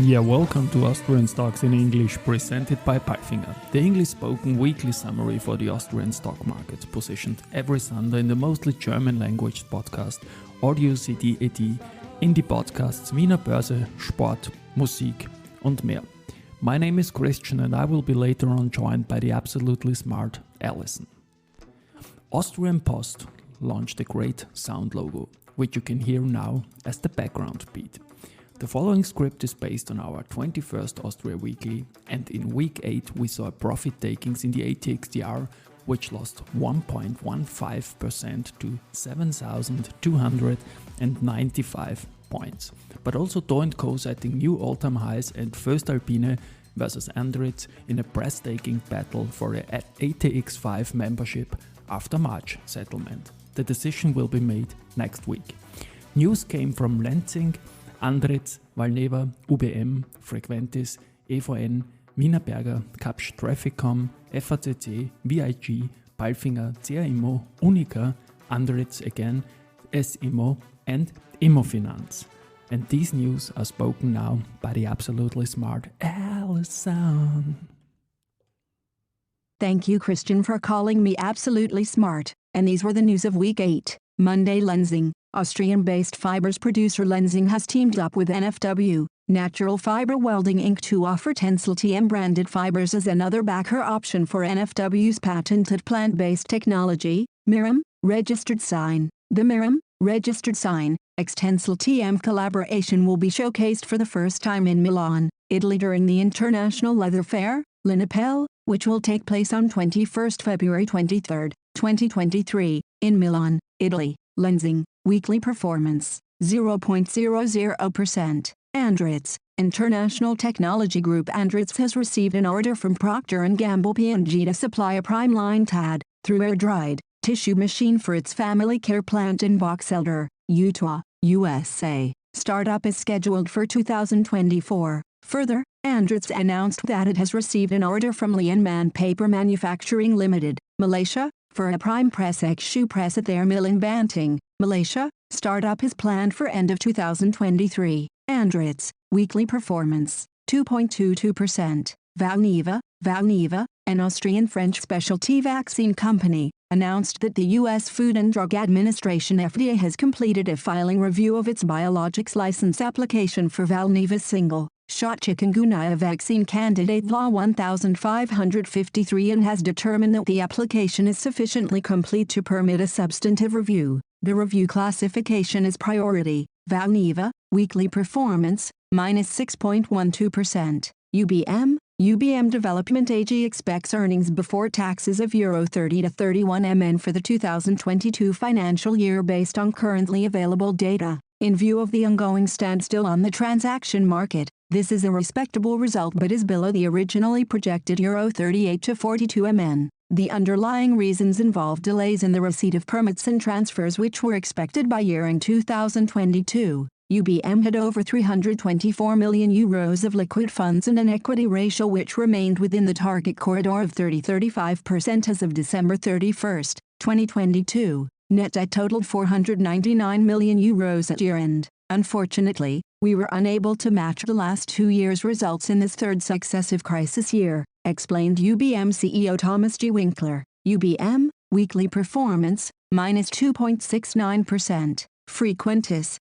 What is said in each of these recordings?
Yeah, welcome to Austrian Stocks in English, presented by Palfinger, the English-spoken weekly summary for the Austrian stock market, positioned every Sunday in the mostly German-language podcast Audio CD ED in die Podcasts Wiener Börse, Sport, Musik und mehr. My name is Christian and I will be later on joined by the absolutely smart Alison. Austrian Post launched a great sound logo, which you can hear now as the background beat. The following script is based on our 21st Austria Weekly, and in week 8 we saw profit takings in the ATXDR, which lost 1.15% to 7,295 points. But also Do&Co setting new all-time highs, and voestalpine versus Andritz in a breathtaking battle for a ATX5 membership after March settlement. The decision will be made next week. News came from Lenzing, Andritz, Valneva, UBM, Frequentis, EVN, Wienerberger, Kapsch Trafficom, FACC, VIG, Palfinger, CRIMO, Unica, Andritz again, SIMO and Immofinanz. And these news are spoken now by the absolutely smart Alison. Thank you, Christian, for calling me absolutely smart. And these were the news of week 8. Monday, Lenzing. Austrian-based fibers producer Lenzing has teamed up with NFW, Natural Fiber Welding Inc. to offer Tencel TM branded fibers as another backer option for NFW's patented plant-based technology, MIRAM, registered sign. The MIRAM, registered sign, Tencel TM collaboration will be showcased for the first time in Milan, Italy during the International Leather Fair, Linapel, which will take place on 21st February 23, 2023, in Milan, Italy. Lenzing, weekly performance, 0.00%. Andritz, International Technology Group. Andritz has received an order from Procter & Gamble P&G to supply a prime-line TAD, through air-dried, tissue machine for its family care plant in Box Elder, Utah, USA. Startup is scheduled for 2024. Further, Andritz announced that it has received an order from Lianman Paper Manufacturing Limited, Malaysia, for a prime press X shoe press at their mill in Banting, Malaysia. Startup is planned for end of 2023. Andritz, weekly performance, 2.22%. Valneva, an Austrian-French specialty vaccine company, announced that the U.S. Food and Drug Administration FDA has completed a filing review of its biologics license application for Valneva's single-shot chikungunya vaccine candidate Law 1553 and has determined that the application is sufficiently complete to permit a substantive review. The review classification is priority. Valneva, weekly performance, -6.12%. UBM Development AG expects earnings before taxes of euro 30 to 31 million for the 2022 financial year based on currently available data. In view of the ongoing standstill on the transaction market, this is a respectable result but is below the originally projected euro 38 to 42 million. The underlying reasons involve delays in the receipt of permits and transfers which were expected by year-end 2022. UBM had over 324 million euros of liquid funds and an equity ratio which remained within the target corridor of 30-35% as of December 31, 2022. Net debt totaled 499 million euros at year-end. Unfortunately, we were unable to match the last 2 years' results in this third successive crisis year, explained UBM CEO Thomas G. Winkler. UBM, weekly performance, -2.69%. Frequentis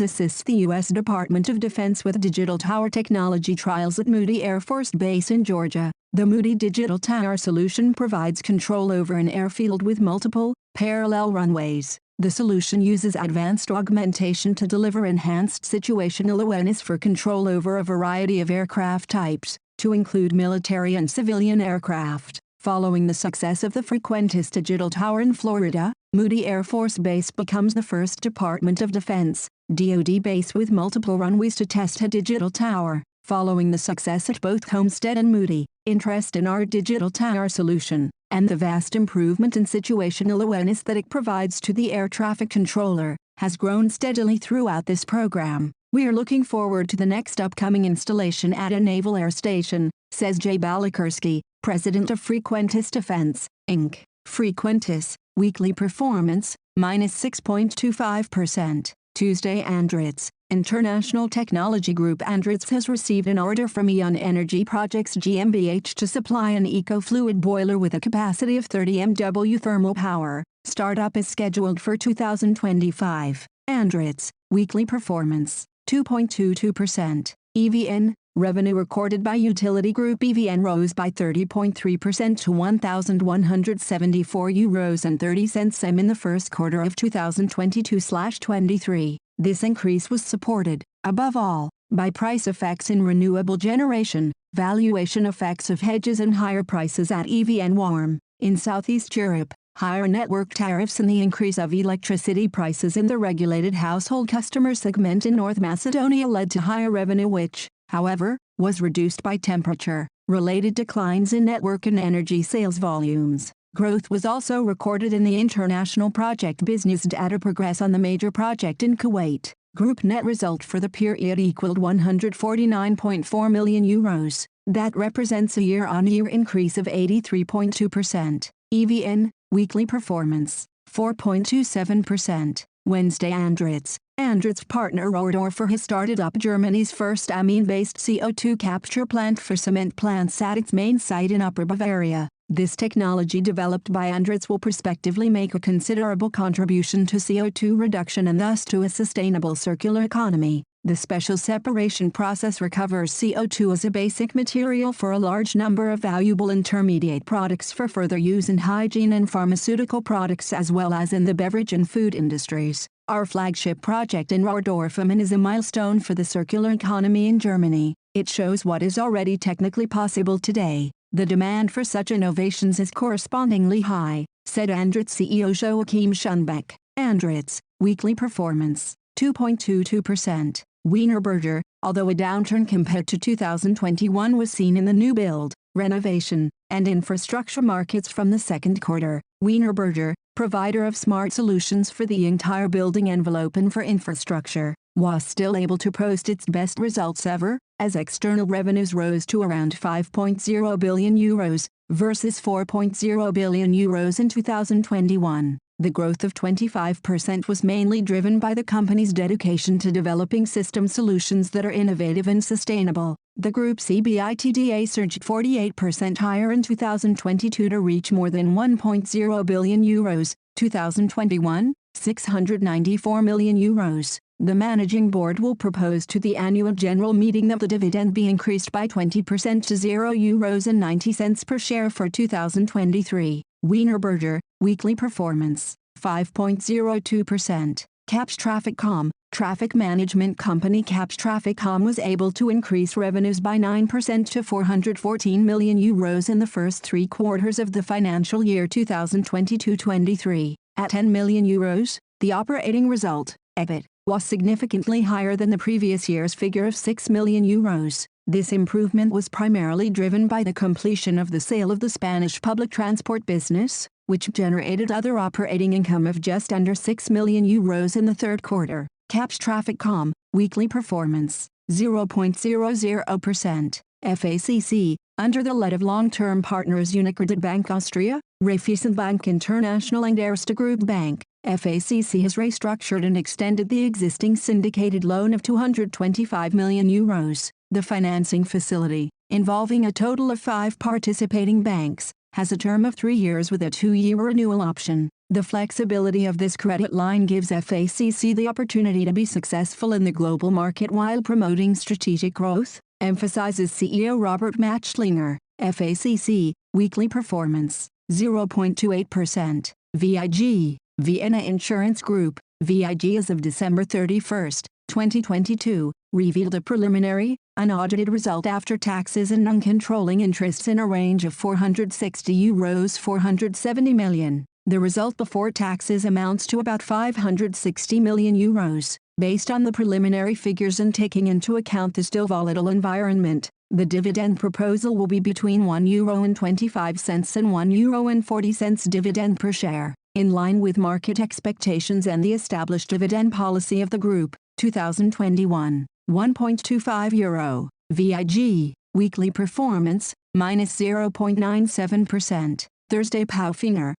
assists the U.S. Department of Defense with digital tower technology trials at Moody Air Force Base in Georgia. The Moody Digital Tower solution provides control over an airfield with multiple, parallel runways. The solution uses advanced augmentation to deliver enhanced situational awareness for control over a variety of aircraft types, to include military and civilian aircraft. Following the success of the Frequentis Digital Tower in Florida, Moody Air Force Base becomes the first Department of Defense (DoD) base with multiple runways to test a digital tower. Following the success at both Homestead and Moody, interest in our digital tower solution, and the vast improvement in situational awareness that it provides to the air traffic controller, has grown steadily throughout this program. We are looking forward to the next upcoming installation at a naval air station, says Jay Balikursky, president of Frequentis Defense, Inc. Frequentis, weekly performance, -6.25%. Tuesday. Andritz, International Technology Group Andritz has received an order from Eon Energy Projects GmbH to supply an eco-fluid boiler with a capacity of 30 MW thermal power. Startup is scheduled for 2025. Andritz, weekly performance, 2.22%. EVN, revenue recorded by utility group EVN rose by 30.3% to €1,174.30 in the first quarter of 2022/23. This increase was supported, above all, by price effects in renewable generation, valuation effects of hedges and higher prices at EVN Warm. In Southeast Europe, higher network tariffs and the increase of electricity prices in the regulated household customer segment in North Macedonia led to higher revenue which, however, was reduced by temperature-related declines in network and energy sales volumes. Growth was also recorded in the international project business data progress on the major project in Kuwait. Group net result for the period equaled €149.4 million. That represents a year-on-year increase of 83.2%. EVN, weekly performance, 4.27%. Wednesday Andritz partner Rohrdorfer has started up Germany's first amine-based CO2 capture plant for cement plants at its main site in Upper Bavaria. This technology developed by Andritz will prospectively make a considerable contribution to CO2 reduction and thus to a sustainable circular economy. The special separation process recovers CO2 as a basic material for a large number of valuable intermediate products for further use in hygiene and pharmaceutical products as well as in the beverage and food industries. Our flagship project in Rohrdorfer is a milestone for the circular economy in Germany. It shows what is already technically possible today. The demand for such innovations is correspondingly high, said Andritz CEO Joachim Schunbeck. Andritz, weekly performance, 2.22%. Wienerberger, although a downturn compared to 2021 was seen in the new build, renovation, and infrastructure markets from the second quarter, Wienerberger, provider of smart solutions for the entire building envelope and for infrastructure, was still able to post its best results ever, as external revenues rose to around €5.0 billion, versus €4.0 billion in 2021. The growth of 25% was mainly driven by the company's dedication to developing system solutions that are innovative and sustainable. The group's EBITDA surged 48% higher in 2022 to reach more than €1.0 billion, 2021, €694 million. The managing board will propose to the annual general meeting that the dividend be increased by 20% to €0.90 per share for 2023. Wienerberger, weekly performance, 5.02%. Caps Traffic.com, traffic management company Caps Traffic.com was able to increase revenues by 9% to €414 million in the first three quarters of the financial year 2022-23. At €10 million, the operating result, EBIT, was significantly higher than the previous year's figure of €6 million. This improvement was primarily driven by the completion of the sale of the Spanish public transport business, which generated other operating income of just under €6 million in the third quarter. Caps Traffic.com, weekly performance, 0.00%. FACC, under the lead of long-term partners Unicredit Bank Austria, Raiffeisen Bank International and Erste Group Bank, FACC has restructured and extended the existing syndicated loan of €225 million. The financing facility, involving a total of 5 participating banks, has a term of 3 years with a 2-year renewal option. The flexibility of this credit line gives FACC the opportunity to be successful in the global market while promoting strategic growth, emphasizes CEO Robert Matschlinger. FACC, weekly performance, 0.28%. VIG, Vienna Insurance Group, VIG as of December 31, 2022, revealed a preliminary, unaudited result after taxes and non-controlling interests in a range of €470 million. The result before taxes amounts to about €560 million. Based on the preliminary figures and taking into account the still volatile environment, the dividend proposal will be between €1.25 and €1.40 dividend per share, in line with market expectations and the established dividend policy of the group. 2021, €1.25. VIG, weekly performance, minus 0.97%. Thursday Palfinger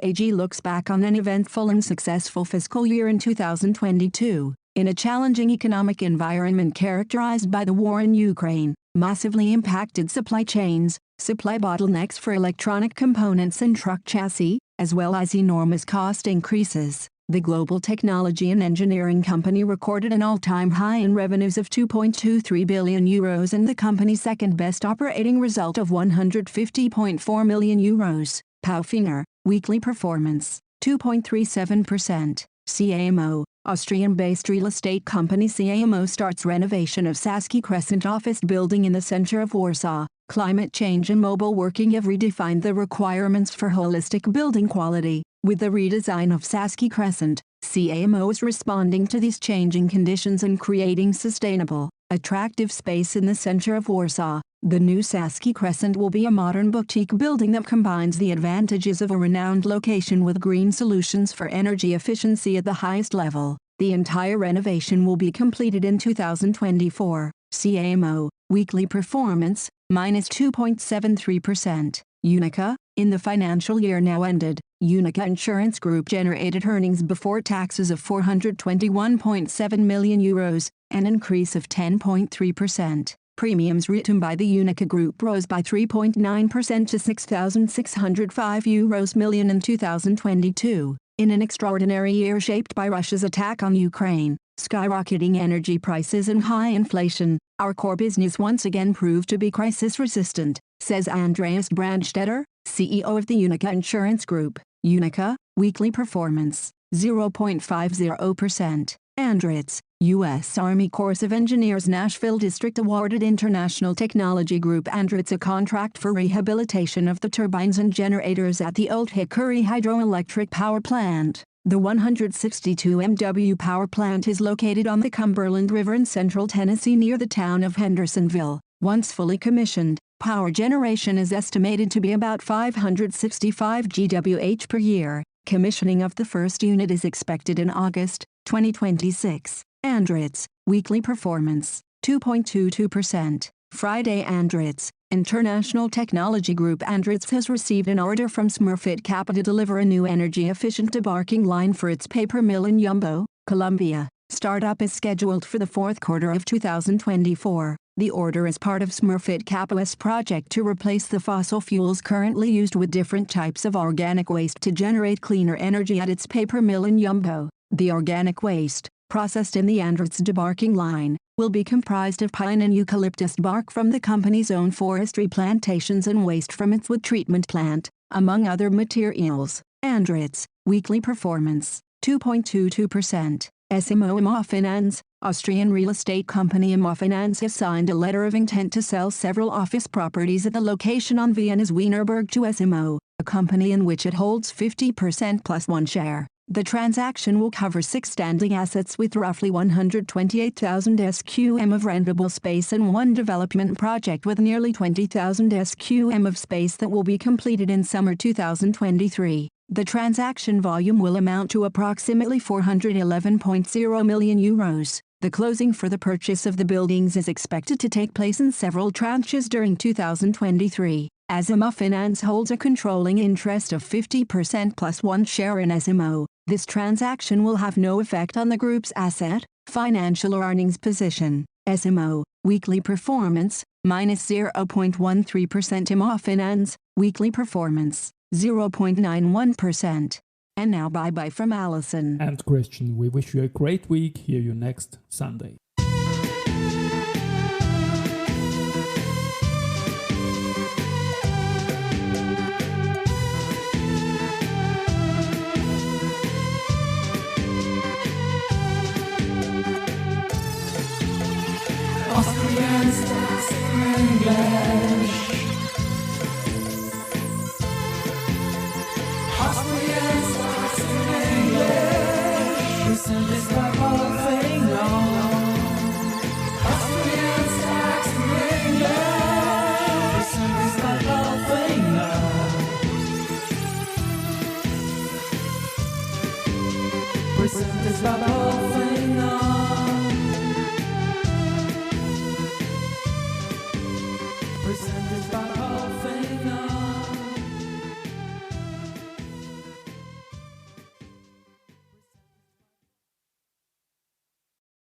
AG looks back on an eventful and successful fiscal year in 2022. In a challenging economic environment characterized by the war in Ukraine, massively impacted supply chains, supply bottlenecks for electronic components and truck chassis, as well as enormous cost increases, the global technology and engineering company recorded an all-time high in revenues of €2.23 billion and the company's second-best operating result of €150.4 million. Paufinger, weekly performance, 2.37%. CAMO, Austrian-based real estate company CAMO starts renovation of Saski Crescent office building in the center of Warsaw. Climate change and mobile working have redefined the requirements for holistic building quality. With the redesign of Saski Crescent, CAMO is responding to these changing conditions and creating sustainable, attractive space in the center of Warsaw. The new Saski Crescent will be a modern boutique building that combines the advantages of a renowned location with green solutions for energy efficiency at the highest level. The entire renovation will be completed in 2024. CAMO, weekly performance, minus 2.73%. Do&Co, in the financial year now ended, Do&Co Insurance Group generated earnings before taxes of €421.7 million, an increase of 10.3%. Premiums written by the Do&Co Group rose by 3.9% to €6,605 million in 2022. In an extraordinary year shaped by Russia's attack on Ukraine, skyrocketing energy prices and high inflation, our core business once again proved to be crisis-resistant, says Andreas Brandstetter, CEO of the Do&Co Insurance Group. Do&Co, weekly performance, 0.50%. Andritz, U.S. Army Corps of Engineers Nashville District awarded International Technology Group Andritz a contract for rehabilitation of the turbines and generators at the Old Hickory Hydroelectric Power Plant. The 162 MW power plant is located on the Cumberland River in central Tennessee near the town of Hendersonville. Once fully commissioned, power generation is estimated to be about 565 GWh per year. Commissioning of the first unit is expected in August 2026. Andritz, weekly performance, 2.22%. Friday Andritz, International Technology Group Andritz has received an order from Smurfit Kappa to deliver a new energy-efficient debarking line for its paper mill in Yumbo, Colombia. Startup is scheduled for the fourth quarter of 2024. The order is part of Smurfit Kappa's project to replace the fossil fuels currently used with different types of organic waste to generate cleaner energy at its paper mill in Yumbo. The organic waste, processed in the Andritz debarking line, will be comprised of pine and eucalyptus bark from the company's own forestry plantations and waste from its wood treatment plant, among other materials. Andritz, weekly performance, 2.22%. SMO Immofinanz, Austrian real estate company Immofinanz has signed a letter of intent to sell several office properties at the location on Vienna's Wienerberg to SMO, a company in which it holds 50% plus one share. The transaction will cover 6 standing assets with roughly 128,000 SQM of rentable space and one development project with nearly 20,000 SQM of space that will be completed in summer 2023. The transaction volume will amount to approximately €411.0 million. The closing for the purchase of the buildings is expected to take place in several tranches during 2023. As Immofinanz holds a controlling interest of 50% plus one share in SMO, this transaction will have no effect on the group's asset, financial or earnings position. SMO, weekly performance, minus 0.13%. Immofinanz, weekly performance, 0.91%. And now bye-bye from Alison and Christian. We wish you a great week. Hear you next Sunday. Austrian stars in English. Austrian stars in English. Listen this Bible thing on. Austrian stars in English. Listen this Bible thing on. Listen this Bible thing on. Present this Bible.